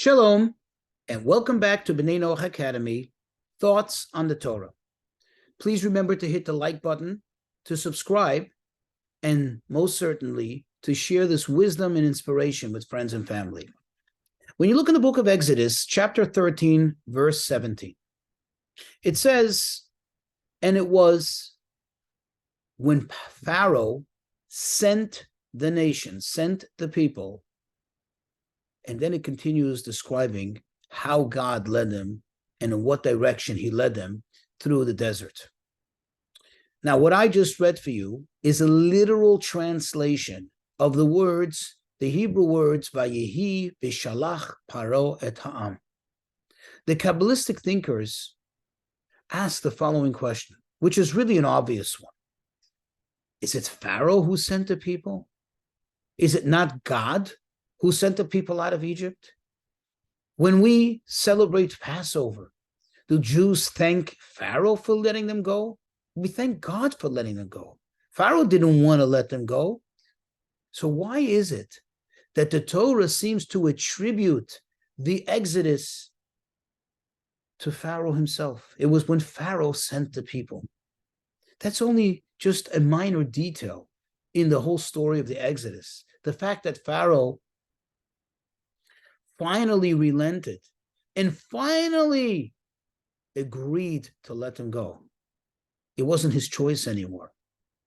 Shalom, and welcome back to B'nai Noach Academy, Thoughts on the Torah. Please remember to hit the like button, to subscribe, and most certainly to share this wisdom and inspiration with friends and family. When you look in the book of Exodus, chapter 13, verse 17, it says, and it was when Pharaoh sent the nation, sent the people, and then it continues describing how God led them and in what direction he led them through the desert. Now, what I just read for you is a literal translation of the words, the Hebrew words, Vayehi v'shalach paro et ha'am. The Kabbalistic thinkers ask the following question, which is really an obvious one. Is it Pharaoh who sent the people? Is it not God who sent the people out of Egypt? When we celebrate Passover, do Jews thank Pharaoh for letting them go? We thank God for letting them go. Pharaoh didn't want to let them go. So why is it that the Torah seems to attribute the Exodus to Pharaoh himself? It was when Pharaoh sent the people. That's only just a minor detail in the whole story of the Exodus. The fact that Pharaoh finally relented and finally agreed to let them go. It wasn't his choice anymore.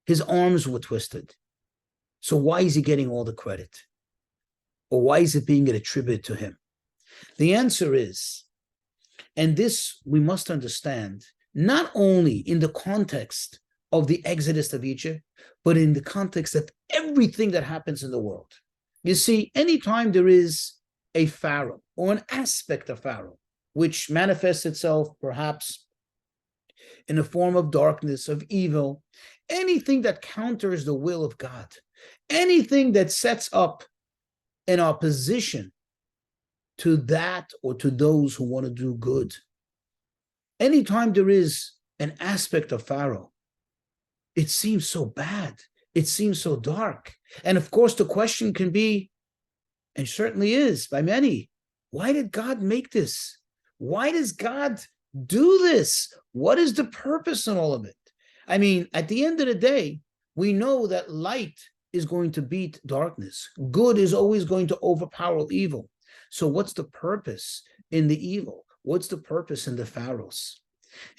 His arms were twisted. So why is he getting all the credit? Or why is it being attributed to him? The answer is, and this we must understand, not only in the context of the Exodus of Egypt, but in the context of everything that happens in the world. You see, anytime there is a Pharaoh or an aspect of Pharaoh, which manifests itself perhaps in the form of darkness, of evil, anything that counters the will of God, anything that sets up an opposition to that or to those who want to do good. Anytime there is an aspect of Pharaoh, it seems so bad. It seems so dark. And of course, the question can be, and certainly is by many, why did God make this? Why does God do this? What is the purpose in all of it? I mean, at the end of the day, we know that light is going to beat darkness. Good is always going to overpower evil. So what's the purpose in the evil? What's the purpose in the pharaohs?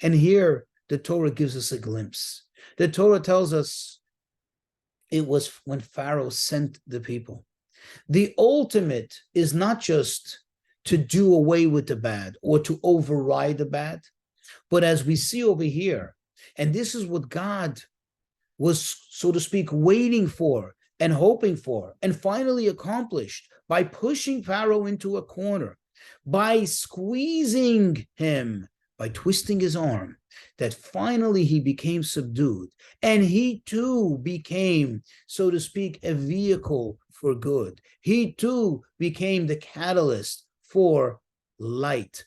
And here the Torah gives us a glimpse. The Torah tells us it was when Pharaoh sent the people. The ultimate is not just to do away with the bad or to override the bad, but as we see over here, and this is what God was, so to speak, waiting for and hoping for, and finally accomplished by pushing Pharaoh into a corner, by squeezing him, by twisting his arm, that finally he became subdued, and he too became, so to speak, a vehicle for good. He too became the catalyst for light.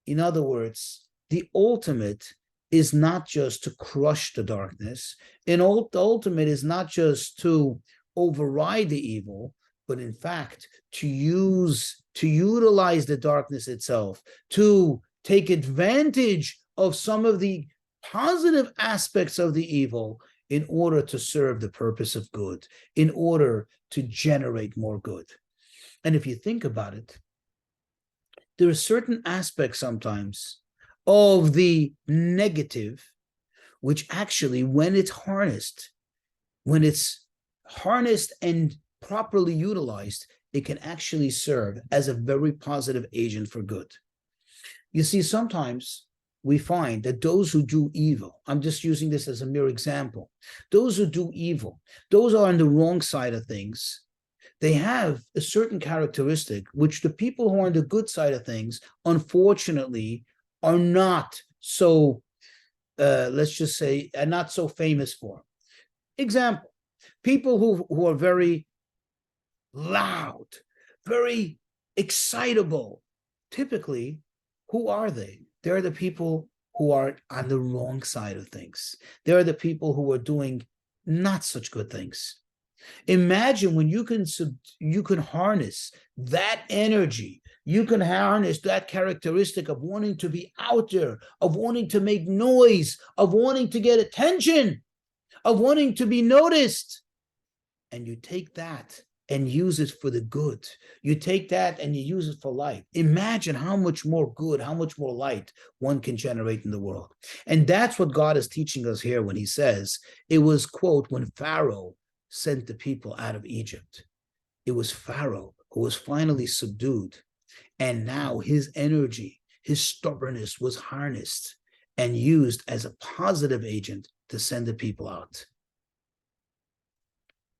In other words, the ultimate is not just to crush the darkness, and the ultimate is not just to override the evil, but in fact to utilize the darkness itself, to take advantage of some of the positive aspects of the evil in order to serve the purpose of good, in order to generate more good. And if you think about it, there are certain aspects sometimes of the negative, which actually, when it's harnessed and properly utilized, it can actually serve as a very positive agent for good. You see, sometimes we find that those who do evil, I'm just using this as a mere example, those who do evil, those are on the wrong side of things. They have a certain characteristic which the people who are on the good side of things, unfortunately, are not so, let's just say, are not so famous for. Example, people who are very loud, very excitable, typically, who are they? They're the people who are on the wrong side of things. They're the people who are doing not such good things. Imagine when you can harness that energy, you can harness that characteristic of wanting to be out there, of wanting to make noise, of wanting to get attention, of wanting to be noticed. And you take that and use it for the good. You take that and you use it for light. Imagine how much more good, how much more light one can generate in the world. And that's what God is teaching us here when he says, it was, quote, when Pharaoh sent the people out of Egypt. It was Pharaoh who was finally subdued. And now his energy, his stubbornness was harnessed and used as a positive agent to send the people out.